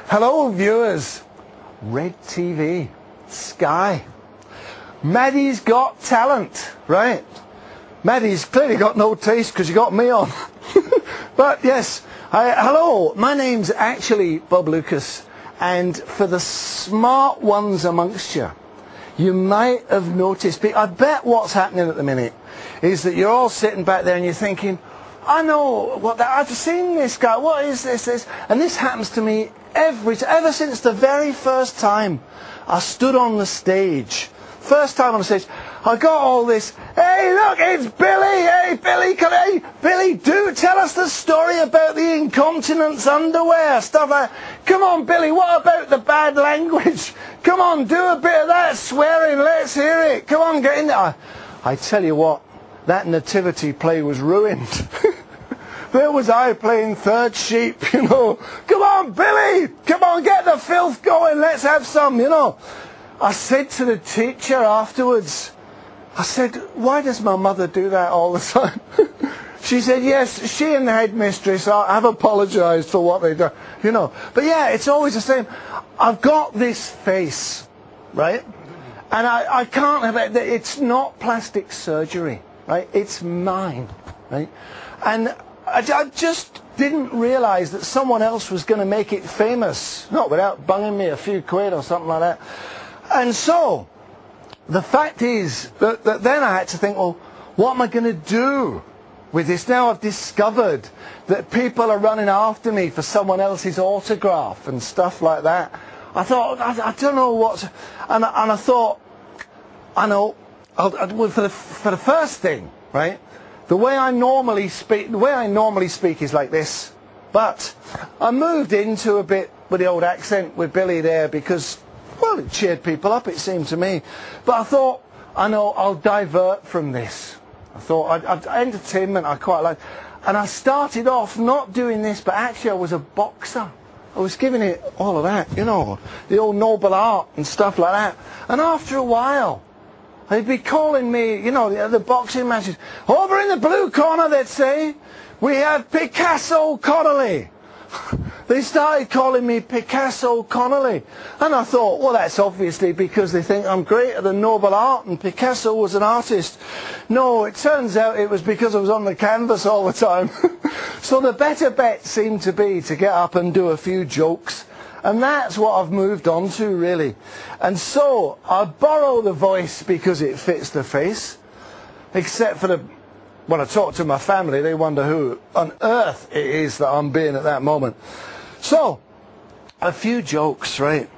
Hello viewers, Red TV, Sky, Maddie's Got Talent, right? Maddie's clearly got no taste because you got me on. But yes, hello, my name's actually Bob Lucas, and for the smart ones amongst you, you might have noticed, I bet what's happening at the minute is that you're all sitting back there and you're thinking, I know what that, I've seen this guy, what is this? And this happens to me ever since the very first time I stood on the stage. First time on the stage, I got all this, hey look, it's Billy, hey Billy Connolly, hey Billy, do tell us the story about the incontinence underwear, stuff like that. Come on Billy, what about the bad language? Come on, do a bit of that swearing, let's hear it. Come on, get in there. I tell you what, that nativity play was ruined. There was I playing third sheep, you know. Come on, Billy! Come on, get the filth going, let's have some, you know. I said to the teacher afterwards, I said, why does my mother do that all the time? She said, yes, she and the headmistress have apologised for what they've done, you know. But yeah, it's always the same. I've got this face, right? And I can't have it. It's not plastic surgery, right? It's mine, right? And I just didn't realise that someone else was going to make it famous, not without bunging me a few quid or something like that. And so, the fact is that then I had to think, well, what am I going to do with this? Now I've discovered that people are running after me for someone else's autograph and stuff like that. I thought, I don't know what, and I thought, I know, for the first thing, right? The way I normally speak is like this, but I moved into a bit with the old accent with Billy there because, well, it cheered people up, it seemed to me. But I thought, I know, I'll divert from this. I thought, entertainment I quite like. And I started off not doing this, but actually I was a boxer. I was giving it all of that, you know, the old noble art and stuff like that. And after a while, they'd be calling me, you know, the boxing matches. Over in the blue corner, they'd say, we have Picasso Connolly. They started calling me Picasso Connolly. And I thought, well, that's obviously because they think I'm great at the noble art and Picasso was an artist. No, it turns out it was because I was on the canvas all the time. So the better bet seemed to be to get up and do a few jokes. And that's what I've moved on to, really. And so I borrow the voice because it fits the face. Except for when I talk to my family, they wonder who on earth it is that I'm being at that moment. So, a few jokes, right?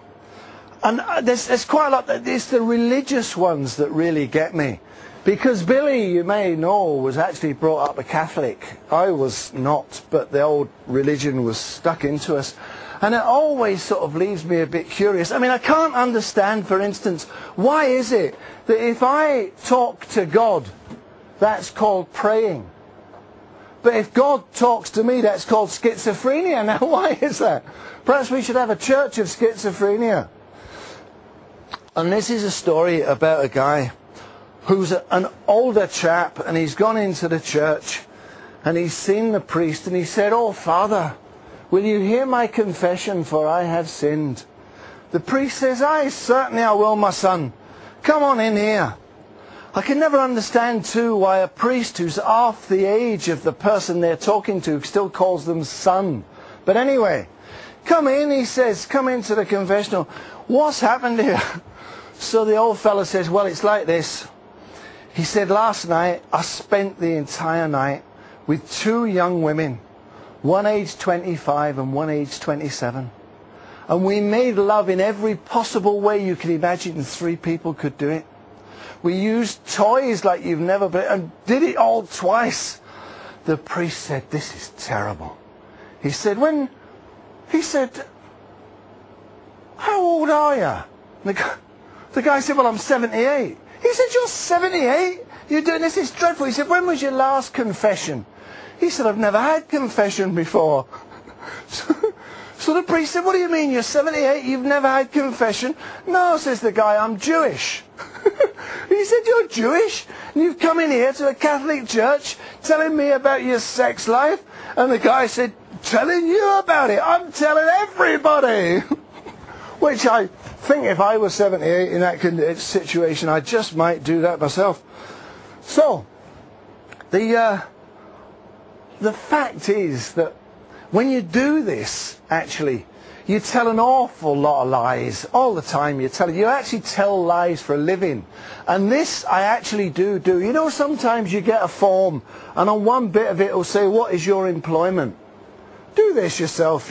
And there's quite a lot. It's the religious ones that really get me. Because Billy, you may know, was actually brought up a Catholic. I was not, but the old religion was stuck into us. And it always sort of leaves me a bit curious. I mean, I can't understand, for instance, why is it that if I talk to God, that's called praying? But if God talks to me, that's called schizophrenia. Now, why is that? Perhaps we should have a church of schizophrenia. And this is a story about a guy who's an older chap, and he's gone into the church, and he's seen the priest, and he said, "Oh, Father, will you hear my confession, for I have sinned?" The priest says, "Aye, certainly I will, my son. Come on in here." I can never understand, too, why a priest who's half the age of the person they're talking to still calls them son. But anyway, come in, he says, come into the confessional. What's happened here? So the old fella says, well, it's like this. He said, last night I spent the entire night with two young women, one aged 25 and one aged 27. And we made love in every possible way you could imagine 3 people could do it. We used toys like you've never been, and did it all twice. The priest said, this is terrible. He said, how old are you? The guy said, well, I'm 78. He said, you're 78? You're doing this? It's dreadful. He said, when was your last confession? He said, I've never had confession before. So the priest said, what do you mean, you're 78, you've never had confession? No, says the guy, I'm Jewish. He said, you're Jewish? And you've come in here to a Catholic church telling me about your sex life? And the guy said, telling you about it. I'm telling everybody. Which I think if I was 78 in that situation, I just might do that myself. So, the fact is that when you do this, actually, you tell an awful lot of lies all the time. You actually tell lies for a living. And this I actually do. You know, sometimes you get a form and on one bit of it will say, what is your employment? Do this yourself.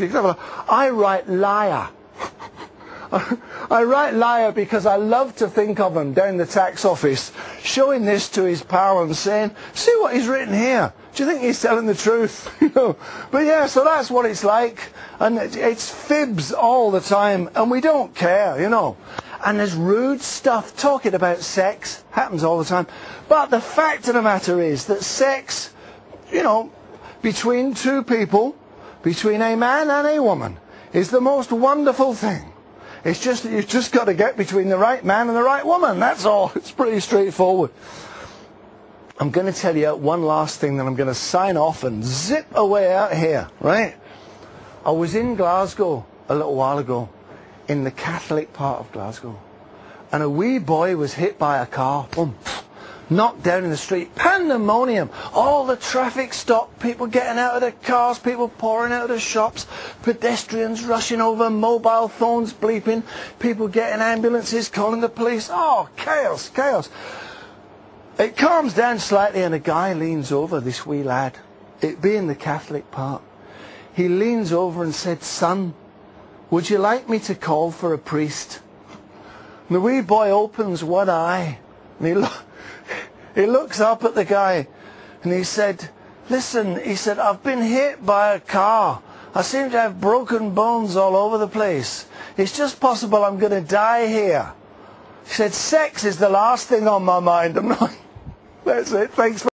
I write liar. I write liar because I love to think of him down the tax office showing this to his pal and saying, see what he's written here. Do you think he's telling the truth? You know? But yeah, so that's what it's like. And it's fibs all the time. And we don't care, you know. And there's rude stuff talking about sex. Happens all the time. But the fact of the matter is that sex, you know, between two people, between a man and a woman, is the most wonderful thing. It's just that you've just got to get between the right man and the right woman. That's all. It's pretty straightforward. I'm going to tell you one last thing, then I'm going to sign off and zip away out here, right? I was in Glasgow a little while ago, in the Catholic part of Glasgow, and a wee boy was hit by a car, boom, knocked down in the street, pandemonium, all the traffic stopped, people getting out of their cars, people pouring out of the shops, pedestrians rushing over, mobile phones bleeping, people getting ambulances, calling the police, oh, chaos, chaos. It calms down slightly and a guy leans over, this wee lad, it being the Catholic part. He leans over and said, son, would you like me to call for a priest? And the wee boy opens one eye and he looks up at the guy and he said, listen, he said, I've been hit by a car. I seem to have broken bones all over the place. It's just possible I'm going to die here. He said, sex is the last thing on my mind. That's it. Thanks for